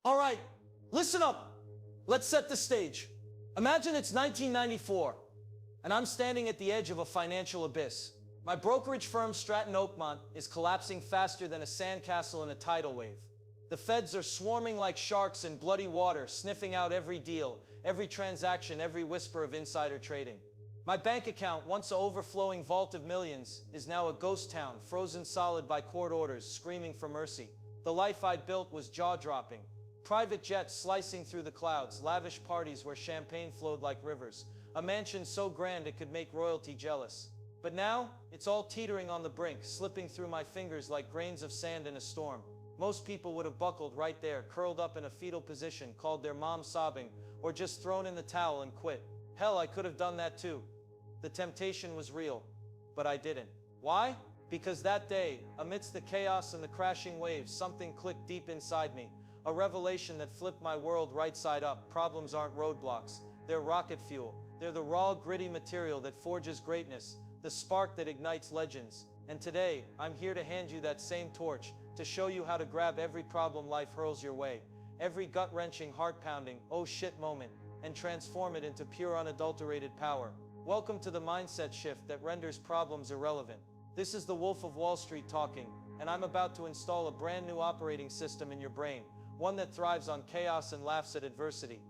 All right, listen up. Let's set the stage. Imagine it's 1994, and I'm standing at the edge of a financial abyss. My brokerage firm, Stratton Oakmont, is collapsing faster than a sandcastle in a tidal wave. The feds are swarming like sharks in bloody water, sniffing out every deal, every transaction, every whisper of insider trading. My bank account, once an overflowing vault of millions, is now a ghost town, frozen solid by court orders, screaming for mercy. The life I'd built was jaw-dropping. Private jets slicing through the clouds, lavish parties where champagne flowed like rivers, a mansion so grand it could make royalty jealous. But now, it's all teetering on the brink, slipping through my fingers like grains of sand in a storm. Most people would have buckled right there, curled up in a fetal position, called their mom sobbing, or just thrown in the towel and quit. Hell, I could have done that too. The temptation was real, but I didn't. Why? Because that day, amidst the chaos and the crashing waves, something clicked deep inside me. A revelation that flipped my world right side up. Problems aren't roadblocks. They're rocket fuel. They're the raw, gritty material that forges greatness, the spark that ignites legends. And today, I'm here to hand you that same torch, to show you how to grab every problem life hurls your way, every gut-wrenching, heart-pounding, oh shit moment, and transform it into pure, unadulterated power. Welcome to the mindset shift that renders problems irrelevant. This is the Wolf of Wall Street talking, and I'm about to install a brand new operating system in your brain, one that thrives on chaos and laughs at adversity.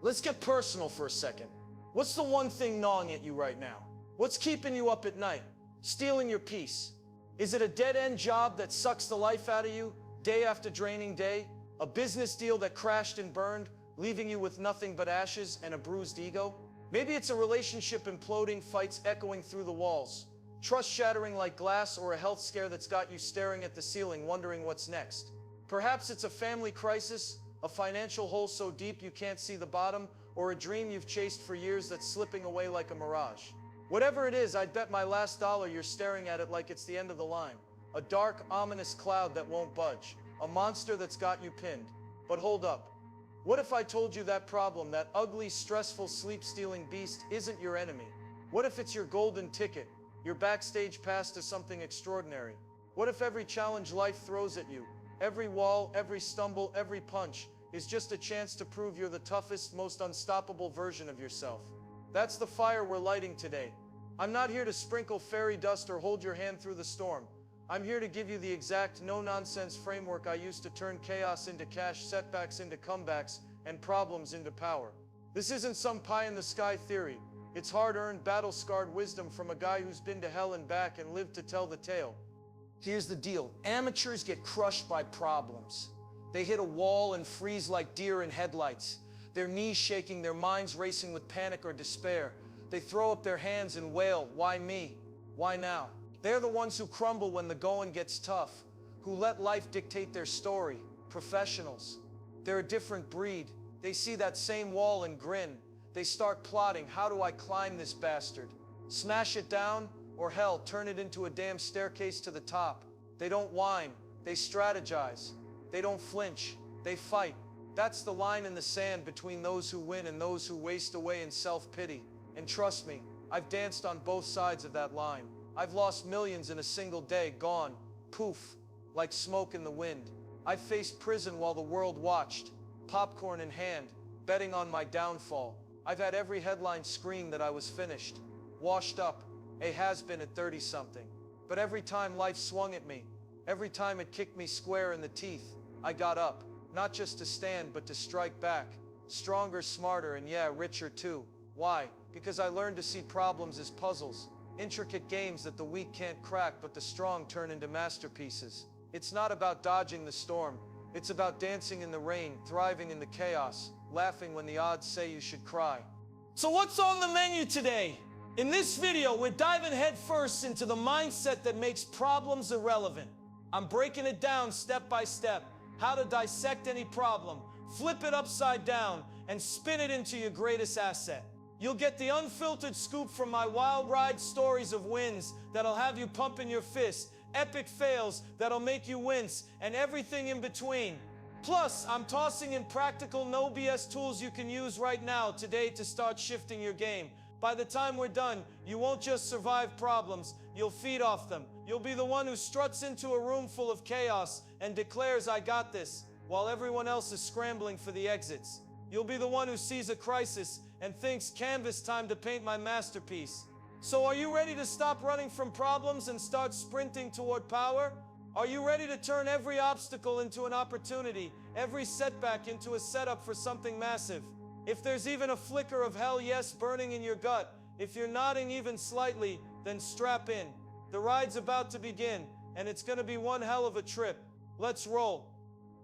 Let's get personal for a second. What's the one thing gnawing at you right now? What's keeping you up at night, stealing your peace? Is it a dead-end job that sucks the life out of you, day after draining day? A business deal that crashed and burned, leaving you with nothing but ashes and a bruised ego? Maybe it's a relationship imploding, fights echoing through the walls, trust shattering like glass, or a health scare that's got you staring at the ceiling wondering what's next. Perhaps it's a family crisis, a financial hole so deep you can't see the bottom, or a dream you've chased for years that's slipping away like a mirage. Whatever it is, I'd bet my last dollar you're staring at it like it's the end of the line. A dark, ominous cloud that won't budge. A monster that's got you pinned. But hold up. What if I told you that problem, that ugly, stressful, sleep-stealing beast, isn't your enemy? What if it's your golden ticket, your backstage pass to something extraordinary? What if every challenge life throws at you, every wall, every stumble, every punch, is just a chance to prove you're the toughest, most unstoppable version of yourself? That's the fire we're lighting today. I'm not here to sprinkle fairy dust or hold your hand through the storm. I'm here to give you the exact no-nonsense framework I use to turn chaos into cash, setbacks into comebacks, and problems into power. This isn't some pie-in-the-sky theory. It's hard-earned, battle-scarred wisdom from a guy who's been to hell and back and lived to tell the tale. Here's the deal. Amateurs get crushed by problems. They hit a wall and freeze like deer in headlights. Their knees shaking, their minds racing with panic or despair. They throw up their hands and wail, "Why me? Why now?" They're the ones who crumble when the going gets tough, who let life dictate their story. Professionals. They're a different breed. They see that same wall and grin. They start plotting, how do I climb this bastard? Smash it down, or hell, turn it into a damn staircase to the top. They don't whine. They strategize. They don't flinch. They fight. That's the line in the sand between those who win and those who waste away in self-pity. And trust me, I've danced on both sides of that line. I've lost millions in a single day, gone, poof, like smoke in the wind. I've faced prison while the world watched, popcorn in hand, betting on my downfall. I've had every headline scream that I was finished, washed up, a has-been at 30-something. But every time life swung at me, every time it kicked me square in the teeth, I got up. Not just to stand, but to strike back. Stronger, smarter, and yeah, richer too. Why? Because I learned to see problems as puzzles. Intricate games that the weak can't crack, but the strong turn into masterpieces. It's not about dodging the storm. It's about dancing in the rain, thriving in the chaos, laughing when the odds say you should cry. So what's on the menu today? In this video, we're diving headfirst into the mindset that makes problems irrelevant. I'm breaking it down step by step. How to dissect any problem, flip it upside down, and spin it into your greatest asset. You'll get the unfiltered scoop from my wild ride stories of wins that'll have you pumping your fist, epic fails that'll make you wince, and everything in between. Plus, I'm tossing in practical, no BS tools you can use right now, today, to start shifting your game. By the time we're done, you won't just survive problems, you'll feed off them. You'll be the one who struts into a room full of chaos and declares, "I got this." while everyone else is scrambling for the exits. You'll be the one who sees a crisis and thinks, canvas time to paint my masterpiece. So are you ready to stop running from problems and start sprinting toward power? Are you ready to turn every obstacle into an opportunity, every setback into a setup for something massive? If there's even a flicker of hell yes burning in your gut, if you're nodding even slightly, then strap in. The ride's about to begin, and it's gonna be one hell of a trip. Let's roll.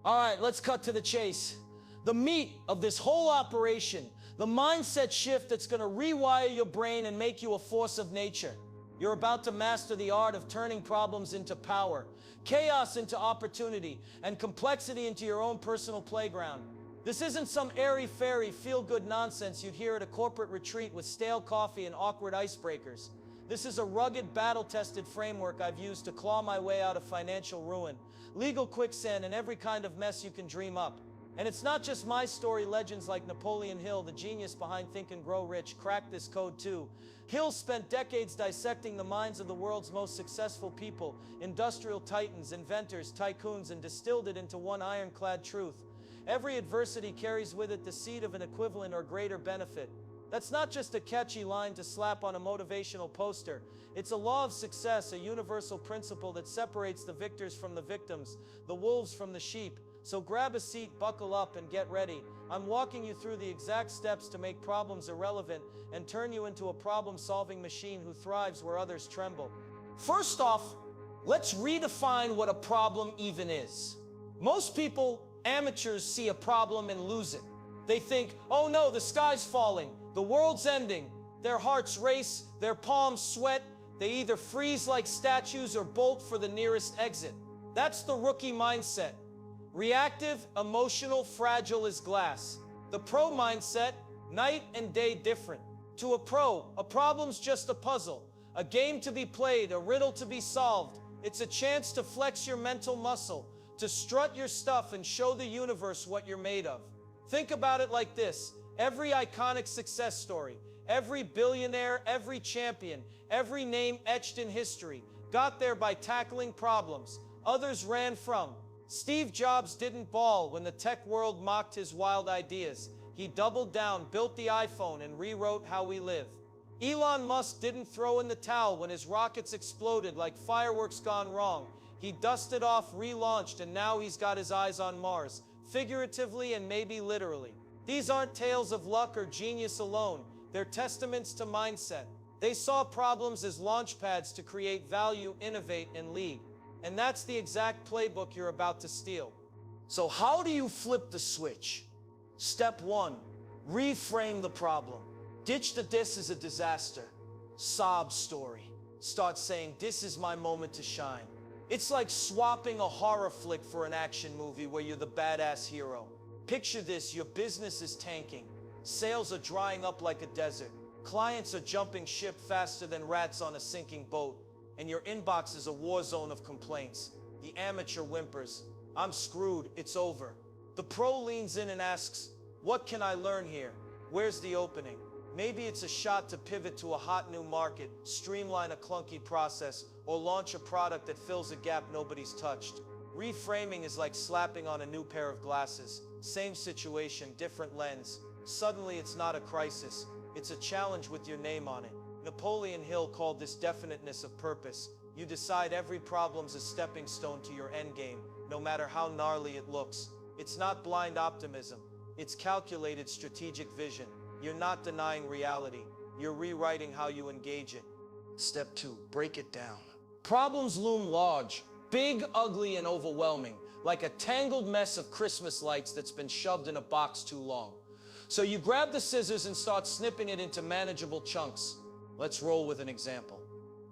All right, let's cut to the chase. The meat of this whole operation, the mindset shift that's gonna rewire your brain and make you a force of nature. You're about to master the art of turning problems into power, chaos into opportunity, and complexity into your own personal playground. This isn't some airy-fairy, feel-good nonsense you'd hear at a corporate retreat with stale coffee and awkward icebreakers. This is a rugged, battle-tested framework I've used to claw my way out of financial ruin, legal quicksand, and every kind of mess you can dream up. And it's not just my story. Legends like Napoleon Hill, the genius behind Think and Grow Rich, cracked this code too. Hill spent decades dissecting the minds of the world's most successful people, industrial titans, inventors, tycoons, and distilled it into one ironclad truth. Every adversity carries with it the seed of an equivalent or greater benefit. That's not just a catchy line to slap on a motivational poster. It's a law of success, a universal principle that separates the victors from the victims, the wolves from the sheep. So grab a seat, buckle up, and get ready. I'm walking you through the exact steps to make problems irrelevant and turn you into a problem-solving machine who thrives where others tremble. First off, let's redefine what a problem even is. Most people, amateurs, see a problem and lose it. They think, oh no, the sky's falling, the world's ending. Their hearts race, their palms sweat. They either freeze like statues or bolt for the nearest exit. That's the rookie mindset. Reactive, emotional, fragile as glass. The pro mindset, night and day different. To a pro, a problem's just a puzzle, a game to be played, a riddle to be solved. It's a chance to flex your mental muscle, to strut your stuff and show the universe what you're made of. Think about it like this. Every iconic success story, every billionaire, every champion, every name etched in history got there by tackling problems others ran from. Steve Jobs didn't ball when the tech world mocked his wild ideas. He doubled down, built the iPhone, and rewrote how we live. Elon Musk didn't throw in the towel when his rockets exploded like fireworks gone wrong. He dusted off, relaunched, and now he's got his eyes on Mars, figuratively and maybe literally. These aren't tales of luck or genius alone. They're testaments to mindset. They saw problems as launch pads to create value, innovate, and lead. And that's the exact playbook you're about to steal. So how do you flip the switch? Step 1, reframe the problem. Ditch the "this is a disaster" sob story. Start saying, "This is my moment to shine." It's like swapping a horror flick for an action movie where you're the badass hero. Picture this: your business is tanking. Sales are drying up like a desert. Clients are jumping ship faster than rats on a sinking boat. And your inbox is a war zone of complaints. The amateur whimpers, "I'm screwed, it's over." The pro leans in and asks, "What can I learn here? Where's the opening?" Maybe it's a shot to pivot to a hot new market, streamline a clunky process, or launch a product that fills a gap nobody's touched. Reframing is like slapping on a new pair of glasses. Same situation, different lens. Suddenly it's not a crisis, it's a challenge with your name on it. Napoleon Hill called this definiteness of purpose. You decide every problem's a stepping stone to your endgame, no matter how gnarly it looks. It's not blind optimism. It's calculated strategic vision. You're not denying reality. You're rewriting how you engage it. Step 2, break it down. Problems loom large, big, ugly, and overwhelming, like a tangled mess of Christmas lights that's been shoved in a box too long. So you grab the scissors and start snipping it into manageable chunks. Let's roll with an example.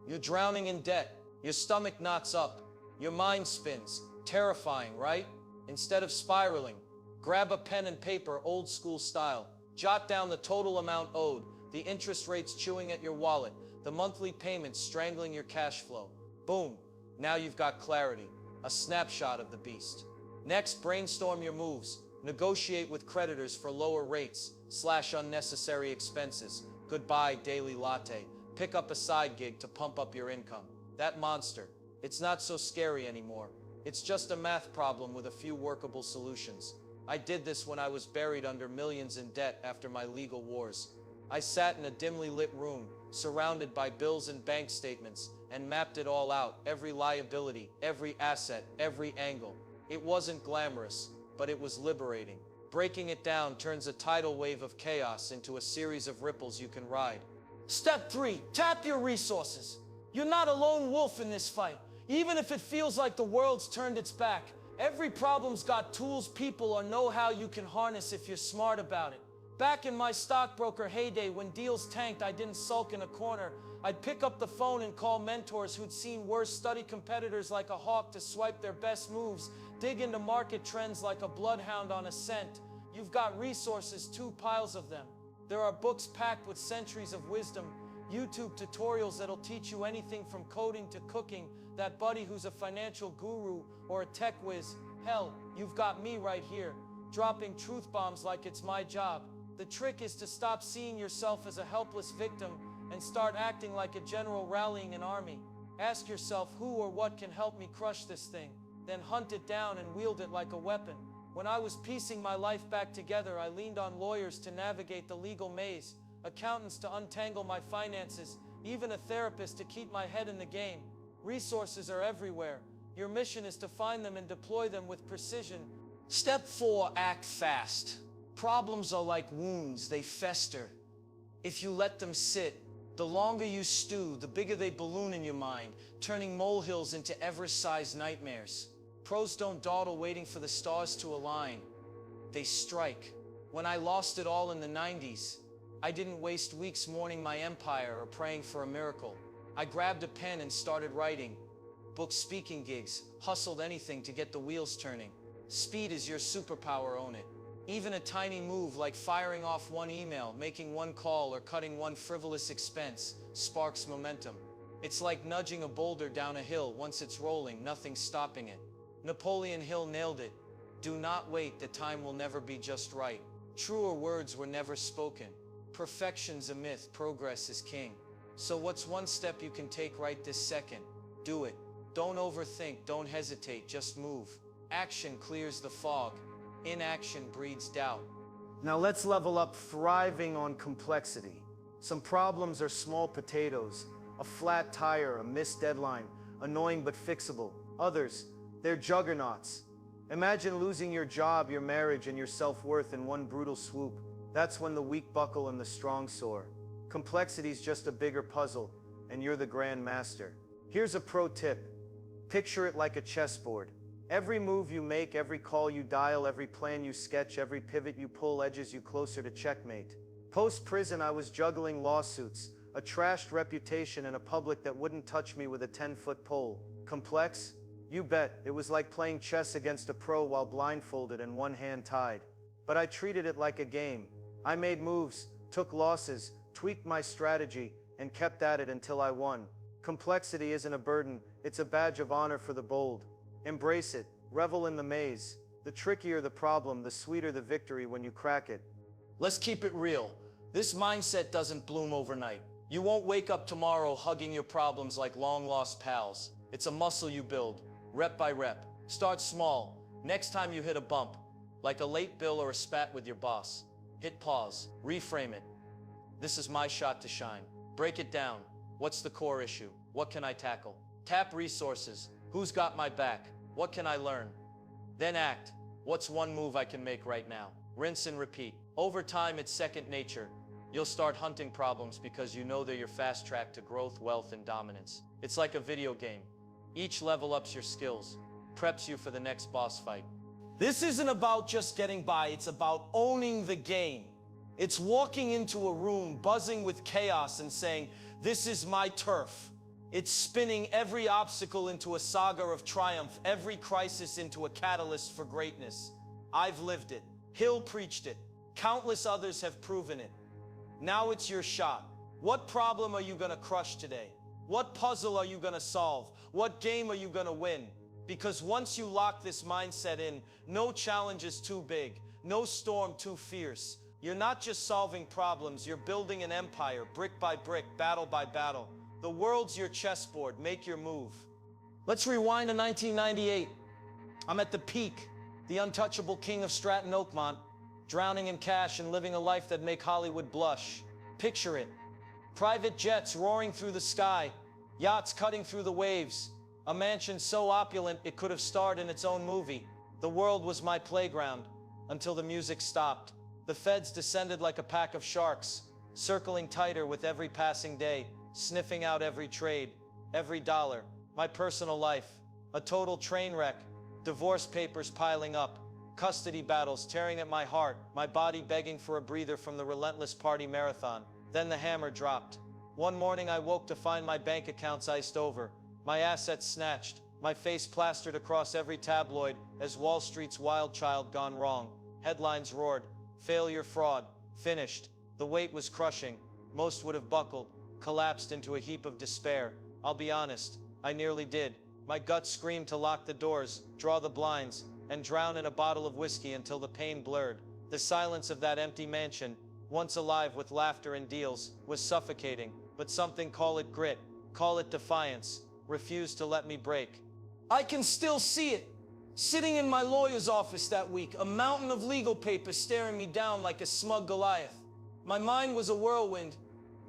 You're drowning in debt. Your stomach knots up. Your mind spins. Terrifying, right? Instead of spiraling, grab a pen and paper, old school style. Jot down the total amount owed, the interest rates chewing at your wallet, the monthly payments strangling your cash flow. Boom. Now you've got clarity, a snapshot of the beast. Next, brainstorm your moves. Negotiate with creditors for lower rates, slash unnecessary expenses. Goodbye, daily latte. Pick up a side gig to pump up your income. That monster, it's not so scary anymore. It's just a math problem with a few workable solutions. I did this when I was buried under millions in debt after my legal wars. I sat in a dimly lit room, surrounded by bills and bank statements, and mapped it all out, every liability, every asset, every angle. It wasn't glamorous, but it was liberating. Breaking it down turns a tidal wave of chaos into a series of ripples you can ride. Step 3, tap your resources. You're not a lone wolf in this fight. Even if it feels like the world's turned its back, every problem's got tools, people, or know-how you can harness if you're smart about it. Back in my stockbroker heyday, when deals tanked, I didn't sulk in a corner. I'd pick up the phone and call mentors who'd seen worse, study competitors like a hawk to swipe their best moves, dig into market trends like a bloodhound on a scent. You've got resources, 2 piles of them. There are books packed with centuries of wisdom, YouTube tutorials that'll teach you anything from coding to cooking, that buddy who's a financial guru or a tech whiz. Hell, you've got me right here, dropping truth bombs like it's my job. The trick is to stop seeing yourself as a helpless victim and start acting like a general rallying an army. Ask yourself who or what can help me crush this thing, then hunt it down and wield it like a weapon. When I was piecing my life back together, I leaned on lawyers to navigate the legal maze, accountants to untangle my finances, even a therapist to keep my head in the game. Resources are everywhere. Your mission is to find them and deploy them with precision. Step 4, act fast. Problems are like wounds, they fester. If you let them sit, the longer you stew, the bigger they balloon in your mind, turning molehills into Everest-sized nightmares. Pros don't dawdle waiting for the stars to align. They strike. When I lost it all in the 90s, I didn't waste weeks mourning my empire or praying for a miracle. I grabbed a pen and started writing. Booked speaking gigs, hustled anything to get the wheels turning. Speed is your superpower, own it. Even a tiny move like firing off one email, making one call, or cutting one frivolous expense sparks momentum. It's like nudging a boulder down a hill. Once it's rolling, nothing's stopping it. Napoleon Hill nailed it. Do not wait, the time will never be just right. Truer words were never spoken. Perfection's a myth, progress is king. So what's one step you can take right this second? Do it. Don't overthink, don't hesitate, just move. Action clears the fog. Inaction breeds doubt. Now let's level up, thriving on complexity. Some problems are small potatoes, a flat tire, a missed deadline, annoying but fixable. Others, they're juggernauts. Imagine losing your job, your marriage, and your self-worth in one brutal swoop. That's when the weak buckle and the strong soar. Complexity's just a bigger puzzle, and you're the grand master. Here's a pro tip. Picture it like a chessboard. Every move you make, every call you dial, every plan you sketch, every pivot you pull edges you closer to checkmate. Post-prison, I was juggling lawsuits, a trashed reputation, and a public that wouldn't touch me with a 10-foot pole. Complex? You bet. It was like playing chess against a pro while blindfolded and one hand tied. But I treated it like a game. I made moves, took losses, tweaked my strategy, and kept at it until I won. Complexity isn't a burden, it's a badge of honor for the bold. Embrace it, revel in the maze. The trickier the problem, the sweeter the victory when you crack it. Let's keep it real. This mindset doesn't bloom overnight. You won't wake up tomorrow hugging your problems like long-lost pals. It's a muscle you build, rep by rep. Start small. Next time you hit a bump, like a late bill or a spat with your boss, hit pause, reframe it. This is my shot to shine. Break it down. What's the core issue? What can I tackle? Tap resources. Who's got my back? What can I learn? Then act. What's one move I can make right now? Rinse and repeat. Over time, it's second nature. You'll start hunting problems because you know they're your fast track to growth, wealth, and dominance. It's like a video game. Each level ups your skills, preps you for the next boss fight. This isn't about just getting by, it's about owning the game. It's walking into a room buzzing with chaos and saying, "This is my turf." It's spinning every obstacle into a saga of triumph, every crisis into a catalyst for greatness. I've lived it. Hill preached it. Countless others have proven it. Now it's your shot. What problem are you gonna crush today? What puzzle are you gonna solve? What game are you gonna win? Because once you lock this mindset in, no challenge is too big, no storm too fierce. You're not just solving problems, you're building an empire, brick by brick, battle by battle. The world's your chessboard, make your move. Let's rewind to 1998. I'm at the peak, the untouchable king of Stratton Oakmont, drowning in cash and living a life that'd make Hollywood blush. Picture it. Private jets roaring through the sky, yachts cutting through the waves, a mansion so opulent it could have starred in its own movie. The world was my playground, until the music stopped. The feds descended like a pack of sharks, circling tighter with every passing day, sniffing out every trade, every dollar. My personal life, a total train wreck, divorce papers piling up, custody battles tearing at my heart, my body begging for a breather from the relentless party marathon. Then the hammer dropped. One morning I woke to find my bank accounts iced over, my assets snatched, my face plastered across every tabloid as Wall Street's wild child gone wrong. Headlines roared, failure, fraud, finished. The weight was crushing. Most would have buckled, collapsed into a heap of despair. I'll be honest, I nearly did. My gut screamed to lock the doors, draw the blinds, and drown in a bottle of whiskey until the pain blurred. The silence of that empty mansion, once alive with laughter and deals, was suffocating. But something, call it grit, call it defiance, refused to let me break. I can still see it. Sitting in my lawyer's office that week, a mountain of legal papers staring me down like a smug Goliath. My mind was a whirlwind.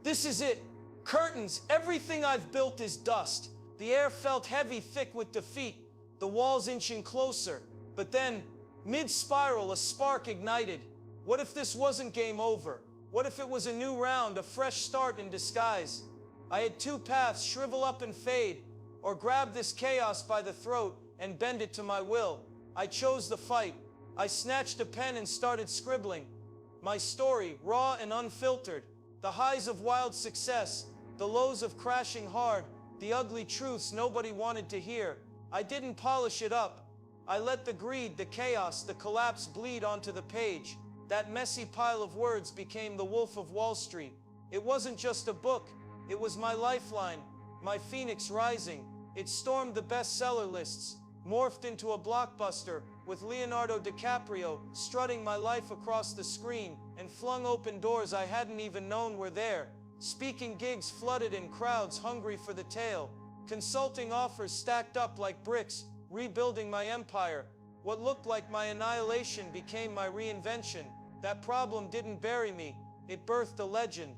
This is it. Curtains, everything I've built is dust. The air felt heavy, thick with defeat, the walls inching closer. But then, mid-spiral, a spark ignited. What if this wasn't game over? What if it was a new round, a fresh start in disguise? I had two paths, shrivel up and fade, or grab this chaos by the throat and bend it to my will. I chose the fight. I snatched a pen and started scribbling. My story, raw and unfiltered, the highs of wild success, the lows of crashing hard, the ugly truths nobody wanted to hear. I didn't polish it up. I let the greed, the chaos, the collapse bleed onto the page. That messy pile of words became the Wolf of Wall Street. It wasn't just a book. It was my lifeline, my phoenix rising. It stormed the bestseller lists, morphed into a blockbuster with Leonardo DiCaprio strutting my life across the screen, and flung open doors I hadn't even known were there. Speaking gigs flooded in, crowds hungry for the tale. Consulting offers stacked up like bricks, rebuilding my empire. What looked like my annihilation became my reinvention. That problem didn't bury me, it birthed a legend.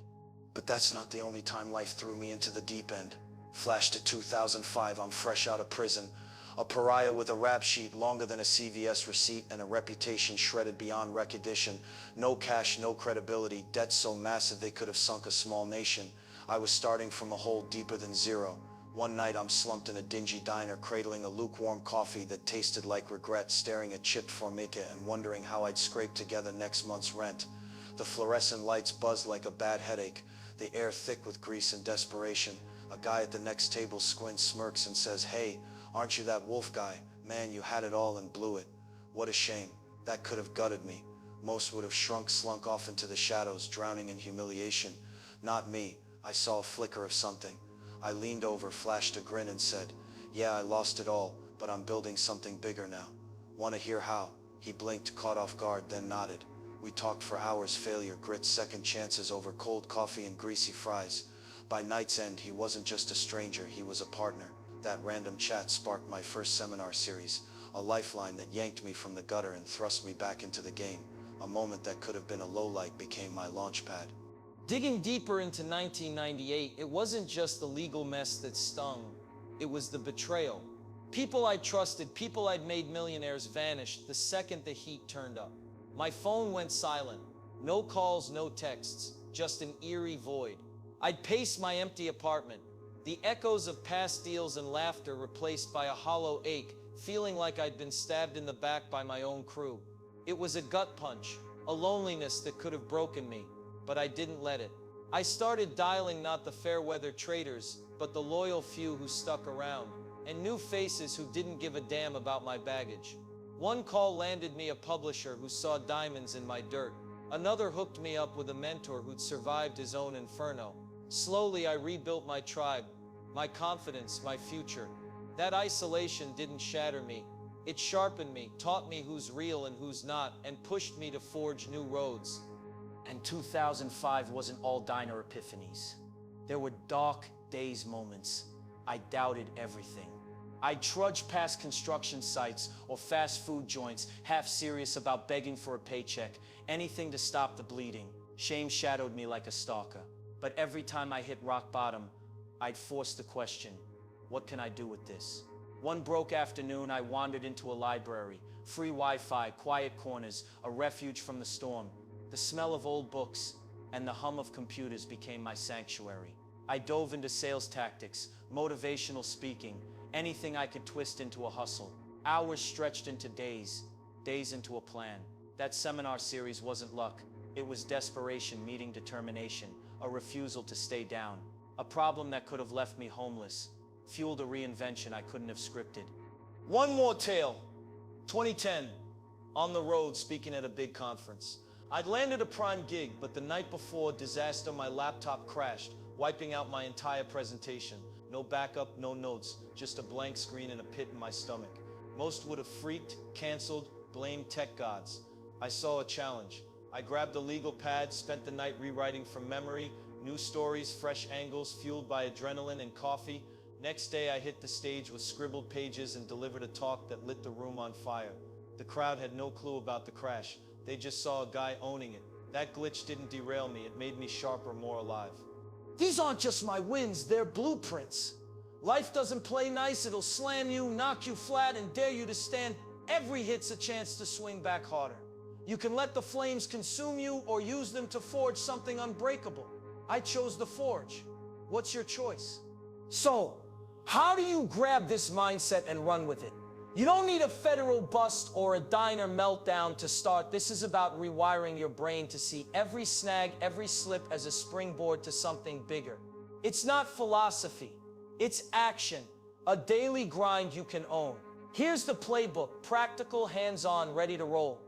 But that's not the only time life threw me into the deep end. Flash to 2005, I'm fresh out of prison. A pariah with a rap sheet longer than a CVS receipt and a reputation shredded beyond recognition. No cash, no credibility, debts so massive they could have sunk a small nation. I was starting from a hole deeper than zero. One night I'm slumped in a dingy diner, cradling a lukewarm coffee that tasted like regret, staring at chipped formica and wondering how I'd scrape together next month's rent. The fluorescent lights buzzed like a bad headache, the air thick with grease and desperation. A guy at the next table squints, smirks and says, "Hey, aren't you that wolf guy? Man, you had it all and blew it." What a shame. That could have gutted me. Most would have slunk off into the shadows, drowning in humiliation. Not me. I saw a flicker of something. I leaned over, flashed a grin and said, "Yeah, I lost it all, but I'm building something bigger now." "Want to hear how?" He blinked, caught off guard, then nodded. We talked for hours, failure, grit, second chances over cold coffee and greasy fries. By night's end, he wasn't just a stranger, he was a partner. That random chat sparked my first seminar series, a lifeline that yanked me from the gutter and thrust me back into the game. A moment that could have been a lowlight became my launch pad. Digging deeper into 1998, it wasn't just the legal mess that stung. It was the betrayal. People I trusted, people I'd made millionaires, vanished the second the heat turned up. My phone went silent. No calls, no texts, just an eerie void. I'd pace my empty apartment, the echoes of past deals and laughter replaced by a hollow ache, feeling like I'd been stabbed in the back by my own crew. It was a gut punch, a loneliness that could have broken me, but I didn't let it. I started dialing not the fair-weather traders, but the loyal few who stuck around, and new faces who didn't give a damn about my baggage. One call landed me a publisher who saw diamonds in my dirt. Another hooked me up with a mentor who'd survived his own inferno. Slowly, I rebuilt my tribe, my confidence, my future. That isolation didn't shatter me. It sharpened me, taught me who's real and who's not, and pushed me to forge new roads. And 2005 wasn't all diner epiphanies. There were dark days moments. I doubted everything. I'd trudge past construction sites or fast food joints, half serious about begging for a paycheck, anything to stop the bleeding. Shame shadowed me like a stalker. But every time I hit rock bottom, I'd force the question, what can I do with this? One broke afternoon, I wandered into a library. Free Wi-Fi, quiet corners, a refuge from the storm. The smell of old books and the hum of computers became my sanctuary. I dove into sales tactics, motivational speaking, anything I could twist into a hustle. Hours stretched into days, days into a plan. That seminar series wasn't luck. It was desperation meeting determination, a refusal to stay down. A problem that could have left me homeless, fueled a reinvention I couldn't have scripted. One more tale. 2010, on the road speaking at a big conference. I'd landed a prime gig, but the night before disaster, my laptop crashed, wiping out my entire presentation. No backup, no notes, just a blank screen and a pit in my stomach. Most would have freaked, canceled, blamed tech gods. I saw a challenge. I grabbed a legal pad, spent the night rewriting from memory, new stories, fresh angles, fueled by adrenaline and coffee. Next day, I hit the stage with scribbled pages and delivered a talk that lit the room on fire. The crowd had no clue about the crash. They just saw a guy owning it. That glitch didn't derail me. It made me sharper, more alive. These aren't just my wins, they're blueprints. Life doesn't play nice. It'll slam you, knock you flat, and dare you to stand. Every hit's a chance to swing back harder. You can let the flames consume you or use them to forge something unbreakable. I chose the forge. What's your choice? So, how do you grab this mindset and run with it? You don't need a federal bust or a diner meltdown to start. This is about rewiring your brain to see every snag, every slip as a springboard to something bigger. It's not philosophy, it's action, a daily grind you can own. Here's the playbook, practical, hands-on, ready to roll.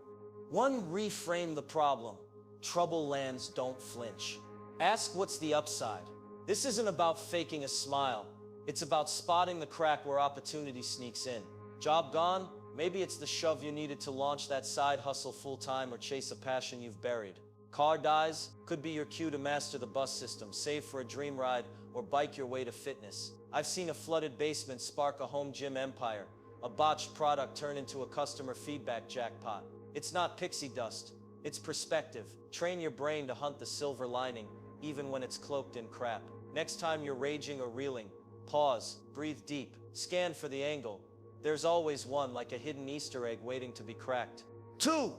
1, reframe the problem. Trouble lands, don't flinch. Ask what's the upside. This isn't about faking a smile. It's about spotting the crack where opportunity sneaks in. Job gone? Maybe it's the shove you needed to launch that side hustle full-time or chase a passion you've buried. Car dies? Could be your cue to master the bus system, save for a dream ride, or bike your way to fitness. I've seen a flooded basement spark a home gym empire, a botched product turn into a customer feedback jackpot. It's not pixie dust, it's perspective. Train your brain to hunt the silver lining, even when it's cloaked in crap. Next time you're raging or reeling, pause, breathe deep, scan for the angle. There's always one, like a hidden Easter egg waiting to be cracked. 2,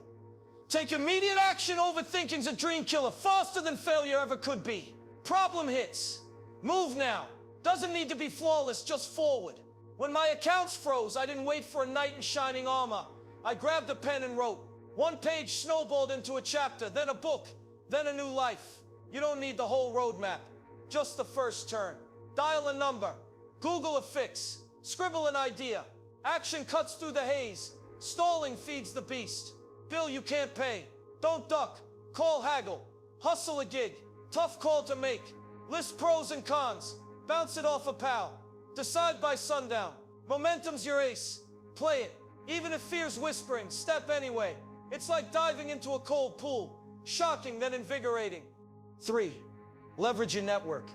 take immediate action. Overthinking's a dream killer, faster than failure ever could be. Problem hits. Move now. Doesn't need to be flawless, just forward. When my accounts froze, I didn't wait for a knight in shining armor. I grabbed a pen and wrote. 1 page snowballed into a chapter, then a book, then a new life. You don't need the whole roadmap, just the first turn. Dial a number, Google a fix, scribble an idea. Action cuts through the haze. Stalling feeds the beast. Bill you can't pay. Don't duck. Call haggle. Hustle a gig. Tough call to make. List pros and cons. Bounce it off a pal. Decide by sundown. Momentum's your ace. Play it. Even if fear's whispering, step anyway. It's like diving into a cold pool. Shocking, then invigorating. 3, leverage your network.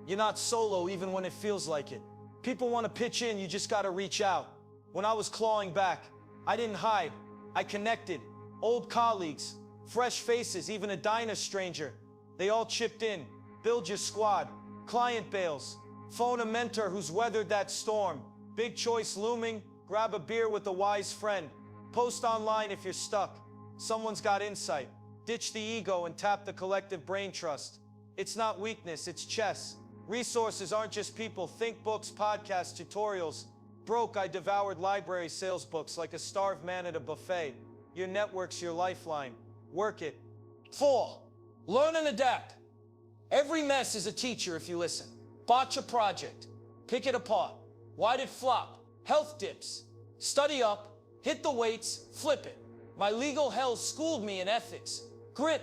You're not solo even when it feels like it. People want to pitch in, you just gotta reach out. When I was clawing back, I didn't hide. I connected. Old colleagues, fresh faces, even a diner stranger. They all chipped in. Build your squad. Client bails. Phone a mentor who's weathered that storm. Big choice looming. Grab a beer with a wise friend. Post online if you're stuck. Someone's got insight. Ditch the ego and tap the collective brain trust. It's not weakness, it's chess. Resources aren't just people. Think books, podcasts, tutorials. Broke, I devoured library sales books like a starved man at a buffet. Your network's your lifeline. Work it. 4, learn and adapt. Every mess is a teacher if you listen. Botch a project. Pick it apart. Why'd it flop? Health dips. Study up. Hit the weights. Flip it. My legal hell schooled me in ethics, grit,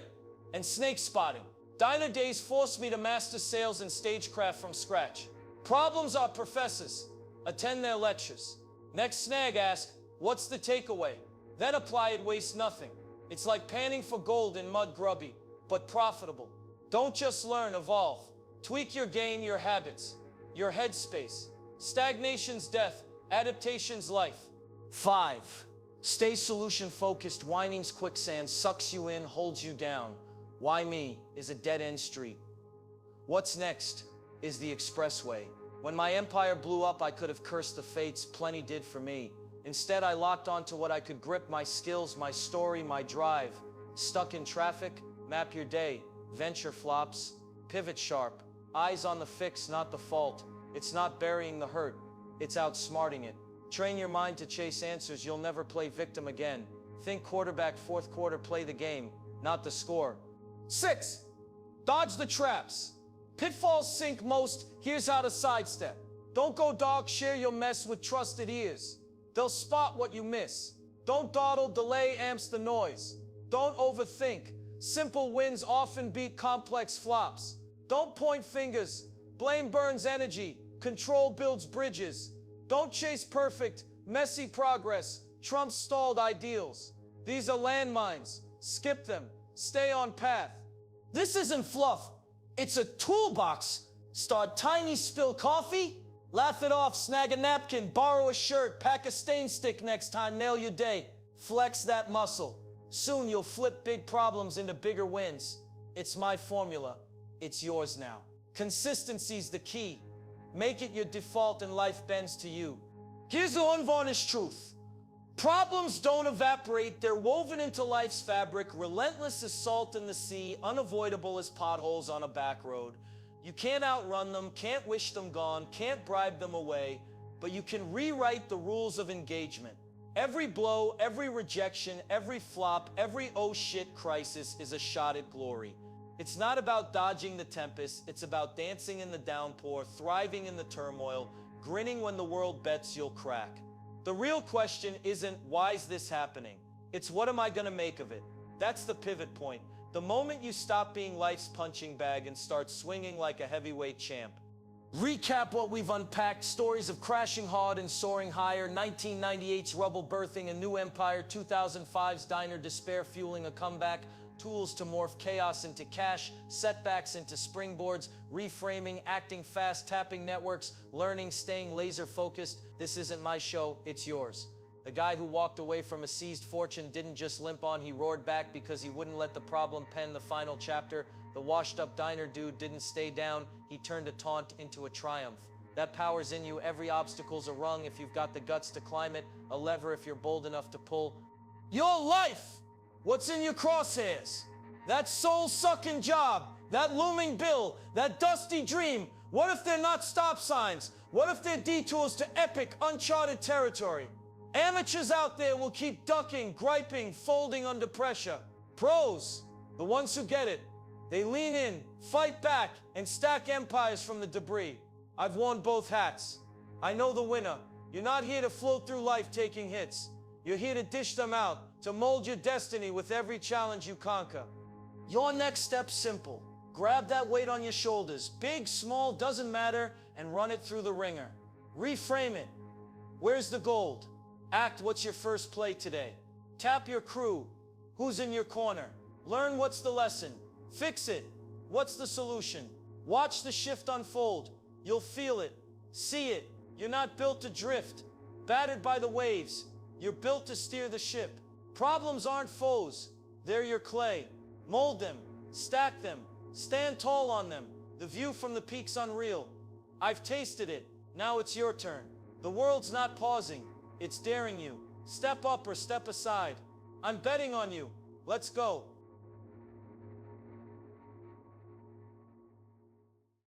and snake spotting. Diner days forced me to master sales and stagecraft from scratch. Problems are professors. Attend their lectures. Next snag, ask, what's the takeaway? Then apply it, waste nothing. It's like panning for gold in mud, grubby, but profitable. Don't just learn, evolve. Tweak your game, your habits, your headspace. Stagnation's death, Adaptation's life. 5. Stay solution-focused. 𝐌𝐢𝐧𝐝𝐬𝐬 quicksand sucks you in, holds you down. Why me is a dead-end street. What's next is the expressway. When my empire blew up, I could have cursed the fates. Plenty did for me. Instead, I locked onto what I could grip: my skills, my story, my drive. Stuck in traffic? Map your day. Venture flops. Pivot sharp. Eyes on the fix, not the fault. It's not burying the hurt. It's outsmarting it. Train your mind to chase answers. You'll never play victim again. Think quarterback, fourth quarter, play the game, not the score. 6. Dodge the traps. Pitfalls sink most. Here's how to sidestep. Don't go dog, share your mess with trusted ears. They'll spot what you miss. Don't dawdle, delay amps the noise. Don't overthink. Simple wins often beat complex flops. Don't point fingers. Blame burns energy. Control builds bridges. Don't chase perfect. Messy progress trumps stalled ideals. These are landmines. Skip them. Stay on path. This isn't fluff. It's a toolbox. Start tiny, spill coffee. Laugh it off, snag a napkin, borrow a shirt, pack a stain stick next time, nail your day. Flex that muscle. Soon you'll flip big problems into bigger wins. It's my formula. It's yours now. Consistency's the key. Make it your default and life bends to you. Here's the unvarnished truth. Problems don't evaporate. They're woven into life's fabric, relentless as salt in the sea, unavoidable as potholes on a back road. You can't outrun them, can't wish them gone, can't bribe them away, but you can rewrite the rules of engagement. Every blow, every rejection, every flop, every oh shit crisis is a shot at glory. It's not about dodging the tempest, it's about dancing in the downpour, thriving in the turmoil, grinning when the world bets you'll crack. The real question isn't, why's this happening? It's, what am I gonna make of it? That's the pivot point. The moment you stop being life's punching bag and start swinging like a heavyweight champ. Recap what we've unpacked: stories of crashing hard and soaring higher, 1998's rubble birthing a new empire, 2005's diner despair fueling a comeback, tools to morph chaos into cash, setbacks into springboards, reframing, acting fast, tapping networks, learning, staying laser focused. This isn't my show, it's yours. The guy who walked away from a seized fortune didn't just limp on, he roared back because he wouldn't let the problem pen the final chapter. The washed-up diner dude didn't stay down, he turned a taunt into a triumph. That power's in you. Every obstacle's a rung if you've got the guts to climb it, a lever if you're bold enough to pull. Your life! What's in your crosshairs? That soul-sucking job, that looming bill, that dusty dream. What if they're not stop signs? What if they're detours to epic, uncharted territory? Amateurs out there will keep ducking, griping, folding under pressure. Pros, the ones who get it, they lean in, fight back, and stack empires from the debris. I've worn both hats. I know the winner. You're not here to float through life taking hits. You're here to dish them out, to mold your destiny with every challenge you conquer. Your next step's simple. Grab that weight on your shoulders, big, small, doesn't matter, and run it through the ringer. Reframe it. Where's the gold? Act, what's your first play today? Tap your crew. Who's in your corner? Learn, what's the lesson? Fix it. What's the solution? Watch the shift unfold. You'll feel it. See it. You're not built to drift, battered by the waves. You're built to steer the ship. Problems aren't foes. They're your clay. Mold them. Stack them. Stand tall on them. The view from the peak's unreal. I've tasted it. Now it's your turn. The world's not pausing. It's daring you. Step up or step aside. I'm betting on you. Let's go.